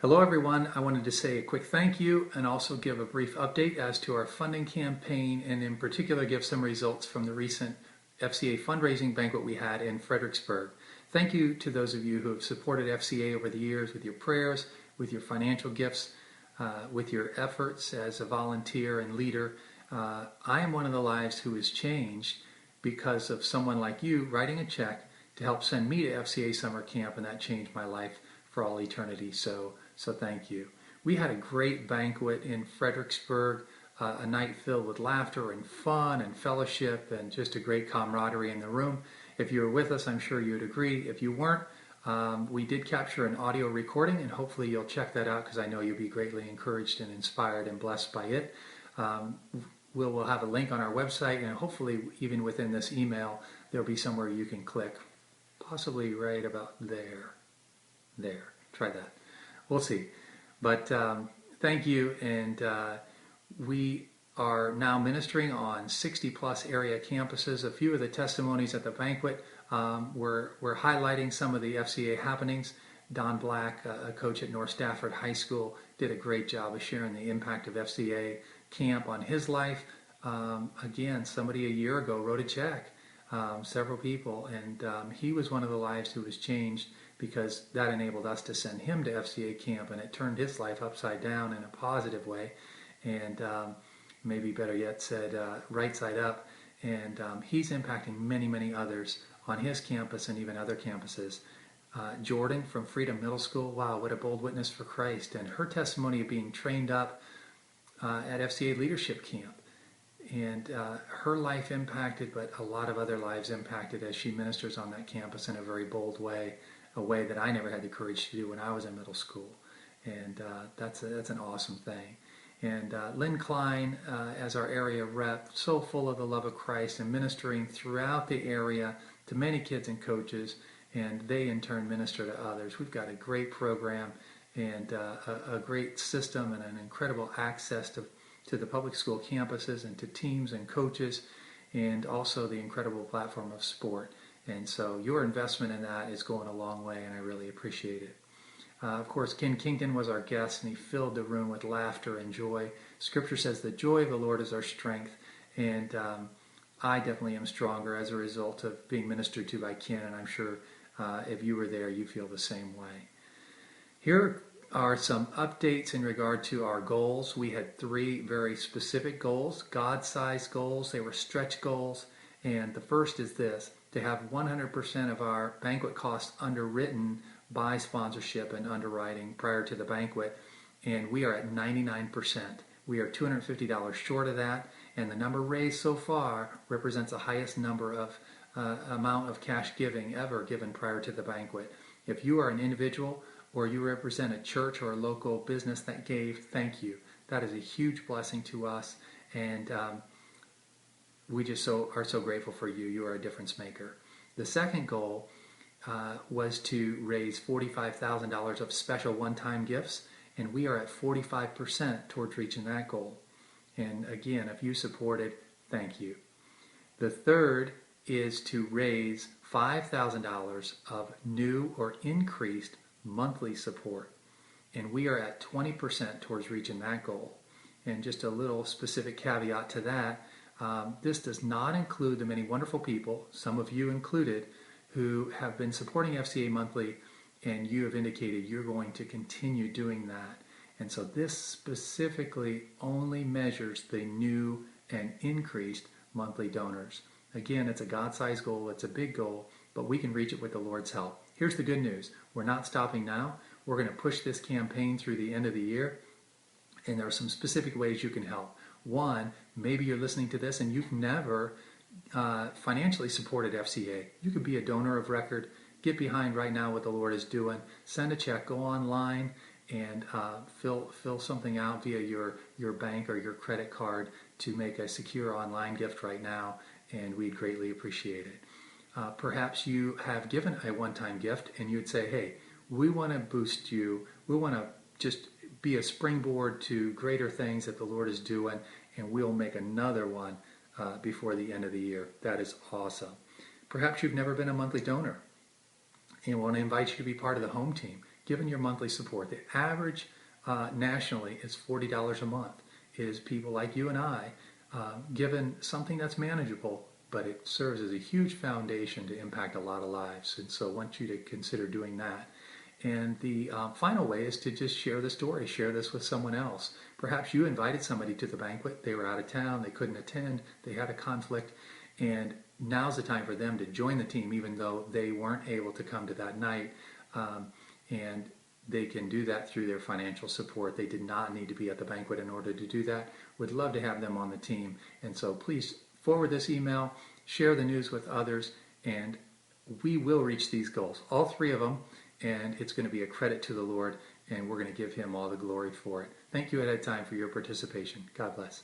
Hello everyone, I wanted to say a quick thank you and also give a brief update as to our funding campaign and in particular give some results from the recent FCA fundraising banquet we had in Fredericksburg. Thank you to those of you who have supported FCA over the years with your prayers, with your financial gifts, with your efforts as a volunteer and leader. I am one of the lives who has changed because of someone like you writing a check to help send me to FCA summer camp, and that changed my life for all eternity. So thank you. We had a great banquet in Fredericksburg, a night filled with laughter and fun and fellowship and just a great camaraderie in the room. If you were with us, I'm sure you would agree. If you weren't, we did capture an audio recording, and hopefully you'll check that out because I know you'll be greatly encouraged and inspired and blessed by it. We'll have a link on our website, and hopefully even within this email, there'll be somewhere you can click, possibly right about there. There, try that. We'll see. But thank you, and we are now ministering on 60 plus area campuses. A few of the testimonies at the banquet were highlighting some of the FCA happenings. Don Black, a coach at North Stafford High School, did a great job of sharing the impact of FCA camp on his life. Again, somebody a year ago wrote a check, several people, and he was one of the lives who was changed because that enabled us to send him to FCA camp, and it turned his life upside down in a positive way, and maybe better yet said, right side up. And he's impacting many, many others on his campus and even other campuses. Jordan from Freedom Middle School, wow, what a bold witness for Christ, and her testimony of being trained up at FCA Leadership Camp. And her life impacted, but a lot of other lives impacted as she ministers on that campus in a very bold way, a way that I never had the courage to do when I was in middle school. And that's an awesome thing. And Lynn Klein, as our area rep, so full of the love of Christ and ministering throughout the area to many kids and coaches, and they in turn minister to others. We've got a great program and a great system and an incredible access to the public school campuses and to teams and coaches, and also the incredible platform of sport. And so your investment in that is going a long way, and I really appreciate it. Of course, Ken Kington was our guest, and he filled the room with laughter and joy. Scripture says the joy of the Lord is our strength, and I definitely am stronger as a result of being ministered to by Ken, and I'm sure if you were there, you feel the same way. Here are some updates in regard to our goals. We had 3 very specific goals, God-sized goals. They were stretch goals, and the first is this: to have 100% of our banquet costs underwritten by sponsorship and underwriting prior to the banquet, and we are at 99%. We are $250 short of that, and the number raised so far represents the highest number of amount of cash giving ever given prior to the banquet. If you are an individual or you represent a church or a local business that gave, thank you. That is a huge blessing to us, and we just are so grateful for you. You are a difference maker. The second goal was to raise $45,000 of special one-time gifts, and we are at 45% towards reaching that goal. And again, if you supported, thank you. The third is to raise $5,000 of new or increased monthly support, and we are at 20% towards reaching that goal. And just a little specific caveat to that, this does not include the many wonderful people, some of you included, who have been supporting FCA monthly, and you have indicated you're going to continue doing that. And so this specifically only measures the new and increased monthly donors. Again, it's a God-sized goal, it's a big goal, but we can reach it with the Lord's help. Here's the good news. We're not stopping now. We're going to push this campaign through the end of the year, and there are some specific ways you can help. One, maybe you're listening to this and you've never financially supported FCA. You could be a donor of record. Get behind right now what the Lord is doing. Send a check. Go online and fill something out via your bank or your credit card to make a secure online gift right now, and we'd greatly appreciate it. Perhaps you have given a one-time gift and you'd say, hey, we want to boost you. We want to just be a springboard to greater things that the Lord is doing, and we'll make another one before the end of the year. That is awesome. Perhaps you've never been a monthly donor and want to invite you to be part of the home team. given your monthly support. The average nationally is $40 a month. Is people like you and I given something that's manageable, but it serves as a huge foundation to impact a lot of lives. And so I want you to consider doing that. And the final way is to just share the story, share this with someone else. Perhaps you invited somebody to the banquet, they were out of town, they couldn't attend, they had a conflict, and now's the time for them to join the team even though they weren't able to come to that night. And they can do that through their financial support. They did not need to be at the banquet in order to do that. Would love to have them on the team. And so please forward this email, share the news with others, and we will reach these goals, all three of them, and it's going to be a credit to the Lord, and we're going to give him all the glory for it. Thank you at a time for your participation. God bless.